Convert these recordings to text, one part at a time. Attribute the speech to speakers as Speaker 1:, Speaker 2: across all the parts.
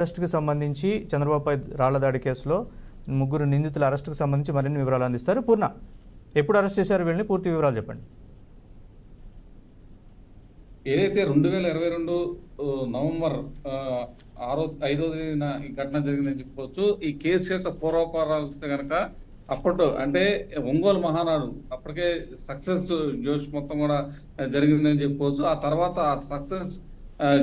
Speaker 1: అరెస్టుకు సంబంధించి చంద్రబాబుపై రాళ్ల దాడి కేసులో ముగ్గురు నిందితుల అరెస్టుకు సంబంధించి మరిన్ని వివరాలు అందిస్తారు. పూర్ణ, ఎప్పుడు అరెస్ట్ చేశారు వీళ్ళని? పూర్తి వివరాలు చెప్పండి.
Speaker 2: ఏదైతే 2022 నవంబర్ 5వ తేదీన ఈ ఘటన జరిగిందని చెప్పుకోవచ్చు. ఈ కేసు యొక్క పూర్వపరాలు కనుక అప్పట్లో అంటే ఒంగోలు మహానాడు అప్పటికే సక్సెస్ జోష్ మొత్తం కూడా జరిగిందని చెప్పుకోవచ్చు. ఆ తర్వాత ఆ సక్సెస్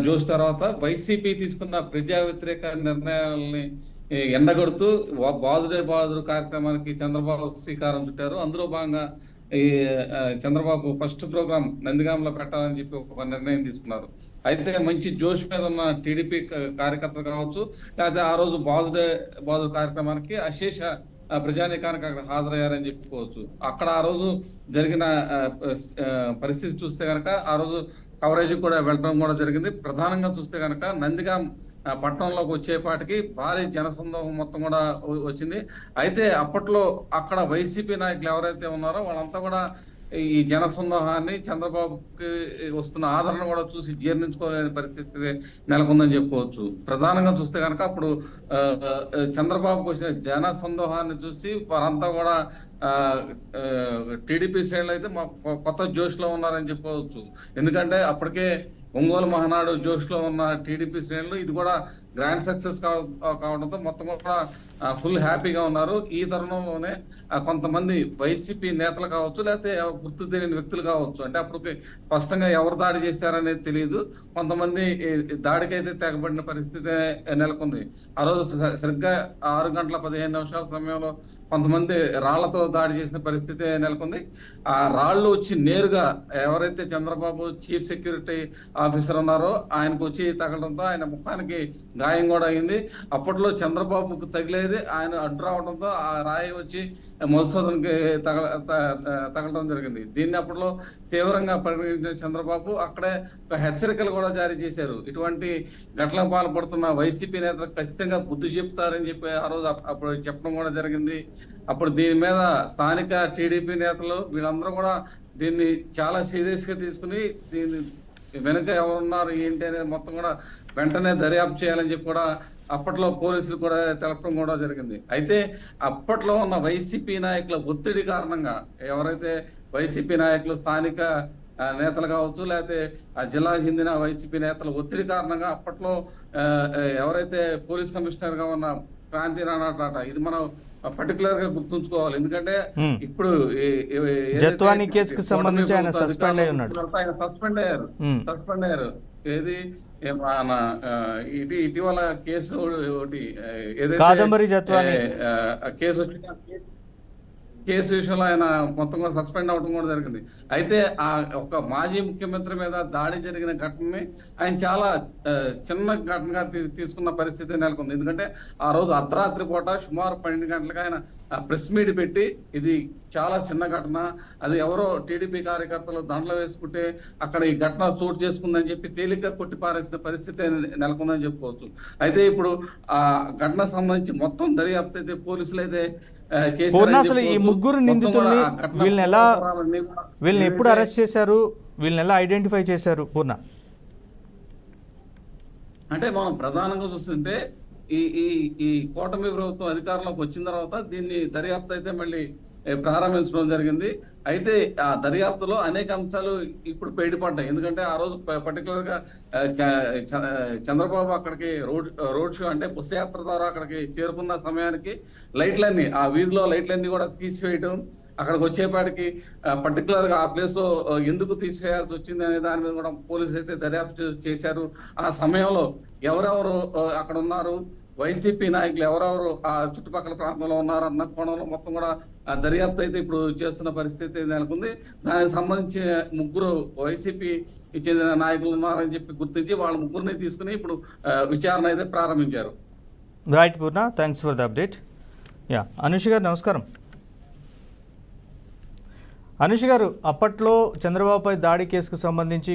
Speaker 2: జోష్ తర్వాత వైసీపీ తీసుకున్న ప్రజా వ్యతిరేక నిర్ణయాలని ఎండగడుతూ బాదుడే బాదుడు కార్యక్రమానికి చంద్రబాబు శ్రీకారం చుట్టారు. అందులో భాగంగా ఈ చంద్రబాబు ఫస్ట్ ప్రోగ్రామ్ నందిగాంలో పెట్టాలని చెప్పి ఒక నిర్ణయం తీసుకున్నారు. అయితే మంచి జోష్ మీద ఉన్న టీడీపీ కార్యకర్తలు కావచ్చు, లేకపోతే ఆ రోజు బాదుడు కార్యక్రమానికి అశేష ప్రజానీకానికి అక్కడ హాజరయ్యారని చెప్పుకోవచ్చు. అక్కడ ఆ రోజు జరిగిన పరిస్థితి చూస్తే కనుక ఆ రోజు కవరేజ్ కూడా వెళ్ళడం కూడా జరిగింది. ప్రధానంగా చూస్తే కనుక నందిగాం పట్టణంలోకి వచ్చేపాటికి భారీ జనసందోహం మొత్తం కూడా వచ్చింది. అయితే అప్పట్లో అక్కడ వైసీపీ నాయకులు ఎవరైతే ఉన్నారో వాళ్ళంతా కూడా ఈ జనసందోహాన్ని, చంద్రబాబుకి వస్తున్న ఆదరణ కూడా చూసి జీర్ణించుకోలేని పరిస్థితి నెలకొందని చెప్పుకోవచ్చు. ప్రధానంగా చూస్తే కనుక అప్పుడు చంద్రబాబుకు వచ్చిన జన సందోహాన్ని చూసి వారంతా కూడా టీడీపీ శ్రేణులు అయితే కొత్త జోష్ లో ఉన్నారని చెప్పుకోవచ్చు. ఎందుకంటే అప్పటికే ఒంగోలు మహానాడు జోష్ లో ఉన్న టీడీపీ శ్రేణులు ఇది కూడా గ్రాండ్ సక్సెస్ కావడంతో మొత్తం కూడా ఫుల్ హ్యాపీగా ఉన్నారు. ఈ తరుణంలోనే కొంతమంది వైసీపీ నేతలు కావచ్చు, లేకపోతే గుర్తు తెలియని వ్యక్తులు కావచ్చు, అంటే అప్పుడు స్పష్టంగా ఎవరు దాడి చేశారనేది తెలియదు, కొంతమంది దాడికైతే తెగబడిన పరిస్థితి నెలకొంది. ఆ రోజు సరిగ్గా 6:15 సమయంలో కొంతమంది రాళ్లతో దాడి చేసిన పరిస్థితి నెలకొంది. ఆ రాళ్లు వచ్చి నేరుగా ఎవరైతే చంద్రబాబు చీఫ్ సెక్యూరిటీ ఆఫీసర్ ఉన్నారో ఆయనకు వచ్చి తగలడంతో ఆయన ముఖానికి గాయం కూడా అయింది. అప్పట్లో చంద్రబాబుకు తగిలేది ఆయన అడ్డు రావడంతో ఆ రాయి వచ్చి మధుసూదన్కి తగలడం జరిగింది. దీన్ని అప్పట్లో తీవ్రంగా పరిగణించిన చంద్రబాబు అక్కడే హెచ్చరికలు కూడా జారీ చేశారు. ఇటువంటి ఘటనలకు పాల్పడుతున్న వైసీపీ నేతలకు ఖచ్చితంగా బుద్ధి చెప్తారని చెప్పి ఆ రోజు అప్పుడు చెప్పడం కూడా జరిగింది. అప్పుడు దీని మీద స్థానిక టీడీపీ నేతలు వీళ్ళందరూ కూడా దీన్ని చాలా సీరియస్ గా తీసుకుని దీన్ని వెనుక ఎవరున్నారు ఏంటి అనేది మొత్తం కూడా వెంటనే దర్యాప్తు చేయాలని చెప్పి కూడా అప్పట్లో పోలీసులు కూడా తెలపడం కూడా జరిగింది. అయితే అప్పట్లో ఉన్న వైసీపీ నాయకుల ఒత్తిడి కారణంగా ఎవరైతే వైసీపీ నాయకులు స్థానిక నేతలు కావచ్చు, లేకపోతే ఆ జిల్లాకు చెందిన వైసీపీ నేతల ఒత్తిడి కారణంగా అప్పట్లో ఎవరైతే పోలీస్ కమిషనర్ గా ఉన్న క్రాంతి రాణా టాటా, ఇది మనం పర్టికులర్ గా గుర్తుంచుకోవాలి. ఎందుకంటే ఇప్పుడు
Speaker 1: జత్వాని కేసుకు సంబంధించి ఆయన సస్పెండ్
Speaker 2: అయ్యారు. ఏది మన ఇటీవల కేసు ఒకటి కేసు విషయంలో ఆయన మొత్తంగా సస్పెండ్ అవడం కూడా జరిగింది. అయితే ఆ ఒక మాజీ ముఖ్యమంత్రి మీద దాడి జరిగిన ఘటనని ఆయన చాలా చిన్న ఘటనగా తీసుకున్న పరిస్థితి నెలకొంది. ఎందుకంటే ఆ రోజు అర్ధరాత్రి పూట సుమారు 12 గంటలకు ఆయన ప్రెస్ మీట్ పెట్టి ఇది చాలా చిన్న ఘటన, అది ఎవరో టీడీపీ కార్యకర్తలు దండలు వేసుకుంటే అక్కడ ఈ ఘటన చోటు చేసుకుందని చెప్పి తేలిగ్గా కొట్టిపారేసిన పరిస్థితి నెలకొందని చెప్పుకోవచ్చు. అయితే ఇప్పుడు ఆ ఘటన సంబంధించి మొత్తం దర్యాప్తు అయితే పోలీసులు అయితే
Speaker 1: అసలు ఈ ముగ్గురు నిందితుల్ని వీళ్ళని ఎప్పుడు అరెస్ట్ చేశారు, వీళ్ళని ఎలా ఐడెంటిఫై చేశారు పూర్ణ?
Speaker 2: అంటే మనం ప్రధానంగా చూస్తుంటే ఈ కూటమి ప్రభుత్వం అధికారంలోకి వచ్చిన తర్వాత దీన్ని దర్యాప్తు అయితే మళ్ళీ ప్రారంభించడం జరిగింది. అయితే ఆ దర్యాప్తులో అనేక అంశాలు ఇప్పుడు బయటపడ్డాయి. ఎందుకంటే ఆ రోజు పర్టికులర్ గా చంద్రబాబు అక్కడికి రోడ్ షో అంటే బస్సు యాత్ర ద్వారా అక్కడికి చేరుకున్న సమయానికి లైట్లన్నీ ఆ వీధిలో లైట్లన్నీ కూడా తీసివేయటం, అక్కడికి వచ్చేపాటికి పర్టికులర్ గా ఆ ప్లేస్ లో ఎందుకు తీసేయాల్సి వచ్చింది అనే దాని మీద కూడా పోలీసులు అయితే దర్యాప్తు చేశారు. ఆ సమయంలో ఎవరెవరు అక్కడ ఉన్నారు, వైసీపీ నాయకులు ఎవరెవరు ఆ చుట్టుపక్కల ప్రాంతంలో ఉన్నారన్న కోణంలో మొత్తం కూడా ఆ దర్యాప్తు అయితే ఇప్పుడు చేస్తున్న పరిస్థితి నెలకొంది. దానికి సంబంధించి ముగ్గురు వైసీపీ చెందిన నాయకులు ఉన్నారని చెప్పి గుర్తించి వాళ్ళ ముగ్గురిని తీసుకుని ఇప్పుడు విచారణ అయితే ప్రారంభించారు.
Speaker 1: Right Purna, thanks for the update. Anusha గారు నమస్కారం. అనుష గారు, అప్పట్లో చంద్రబాబుపై దాడి కేసుకు సంబంధించి